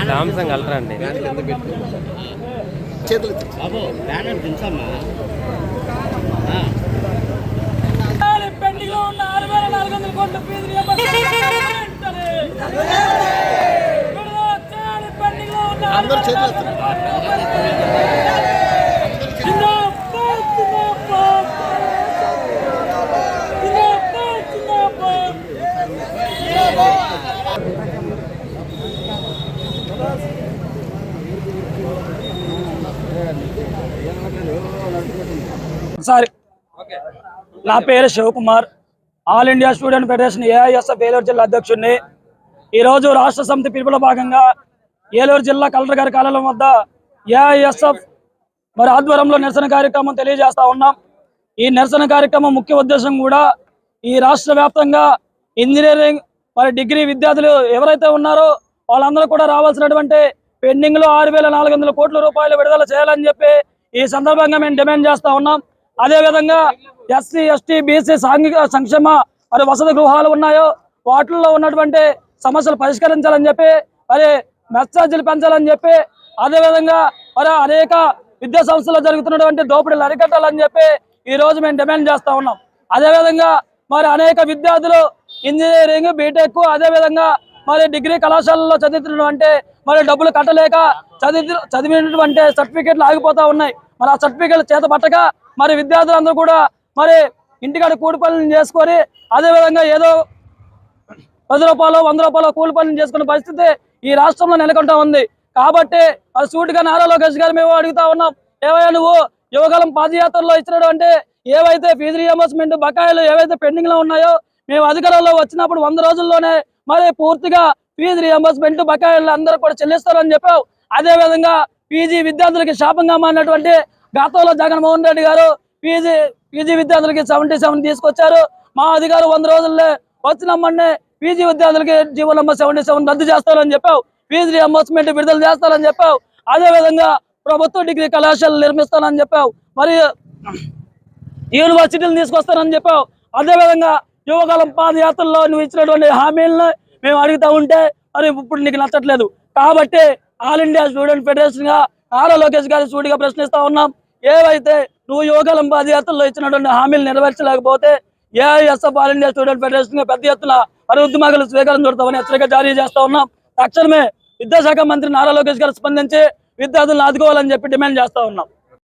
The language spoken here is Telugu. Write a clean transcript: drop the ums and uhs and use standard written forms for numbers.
సామ్సంగ్ అల్ట్రా అండి. అందరూ చేతులు సారీ, నా పేరు Sivakumar, all India student federation AISF Eluru జిల్లా అధ్యక్షుడిని. ఈరోజు రాష్ట్ర సమితి పిలుపులో భాగంగా ఏలూరు జిల్లా కలెక్టర్ గారి కార్యాలయం వద్ద ఏఐఎస్ఎఫ్ మరి ఆధ్వర్యంలో నిరసన కార్యక్రమం తెలియజేస్తా ఉన్నాం. ఈ నిరసన కార్యక్రమం ముఖ్య ఉద్దేశం కూడా ఈ రాష్ట్ర వ్యాప్తంగా ఇంజనీరింగ్ మరి డిగ్రీ విద్యార్థులు ఎవరైతే ఉన్నారో వాళ్ళందరూ కూడా రావాల్సినటువంటి పెండింగ్లో 6,400 కోట్ల రూపాయలు విడుదల చేయాలని చెప్పి ఈ సందర్భంగా మేము డిమాండ్ చేస్తా ఉన్నాం. అదేవిధంగా ఎస్సీ ఎస్టీ బీసీ సాంఘిక సంక్షేమ మరి వసతి గృహాలు ఉన్నాయో వాటిల్లో ఉన్నటువంటి సమస్యలు పరిష్కరించాలని చెప్పి, మరి మెసేజ్లు పెంచాలని చెప్పి, అదేవిధంగా మరి అనేక విద్యా సంస్థల్లో జరుగుతున్నటువంటి దోపిడీలు అరికట్టాలని చెప్పి ఈ రోజు మేము డిమాండ్ చేస్తా ఉన్నాం. అదేవిధంగా మరి అనేక విద్యార్థులు ఇంజనీరింగ్ బీటెక్ అదేవిధంగా మరి డిగ్రీ కళాశాలలో చదువుతున్నటువంటి మరి డబ్బులు కట్టలేక చదివినటువంటి సర్టిఫికేట్లు ఆగిపోతా ఉన్నాయి. మరి ఆ సర్టిఫికేట్లు చేత పట్టక మరి విద్యార్థులందరూ కూడా మరి ఇంటికాడ కూలి పనులు చేసుకొని అదేవిధంగా ఏదో 10 రూపాయలు 100 రూపాయలు కూలి పనులు చేసుకునే పరిస్థితి ఈ రాష్ట్రంలో నెలకొంటా ఉంది. కాబట్టి అది సూటిగా నారా లోకేష్ గారు మేము అడుగుతా ఉన్నాం, ఏవైనా నువ్వు యువకాలం పాదయాత్రలో ఇచ్చినటువంటి ఏవైతే ఫీజు రియంబర్స్మెంట్ బకాయిలు ఏవైతే పెండింగ్ లో ఉన్నాయో మేము అధికారంలో వచ్చినప్పుడు 100 రోజుల్లోనే మరి పూర్తిగా ఫీజు రియంబర్స్మెంట్ బకాయిలు అందరూ కూడా చెల్లిస్తారని చెప్పావు. అదేవిధంగా పీజీ విద్యార్థులకి శాపంగా మారినటువంటి గతంలో జగన్మోహన్ రెడ్డి గారు పీజీ విద్యార్థులకి 77 తీసుకొచ్చారు. మా అధికారం 100 రోజుల్లో వచ్చినమ్మనే పీజీ విద్యార్థులకి జీవో నంబర్ 77 రద్దు చేస్తారని చెప్పావు. ఫీజు రియంబర్స్మెంట్ విడుదల చేస్తారని చెప్పావు. అదేవిధంగా ప్రభుత్వ డిగ్రీ కళాశాలలు నిర్మిస్తానని చెప్పావు. మరి యూనివర్సిటీలు తీసుకొస్తానని చెప్పావు. అదేవిధంగా యువకాలం పాదయాత్రలో నువ్వు ఇచ్చినటువంటి హామీలను మేము అడుగుతా ఉంటే మరి ఇప్పుడు నీకు నచ్చట్లేదు. కాబట్టి ఆల్ ఇండియా స్టూడెంట్ ఫెడరేషన్ గా నారా లోకేష్ గారి సూటిగా ప్రశ్నిస్తా ఉన్నాం, ఏవైతే నువ్వు యువకాలం పాదయాత్రలో ఇచ్చినటువంటి హామీలు నెరవేర్చలేకపోతే AISF All India student Federation గా పెద్ద ఎత్తున మరి ఉద్యమాలు స్వీకారం చుడతామని హెచ్చరిక జారీ చేస్తా ఉన్నాం. తక్షణమే విద్యాశాఖ మంత్రి నారా లోకేష్ గారు స్పందించి విద్యార్థులను ఆదుకోవాలని చెప్పి డిమాండ్ చేస్తా ఉన్నాం.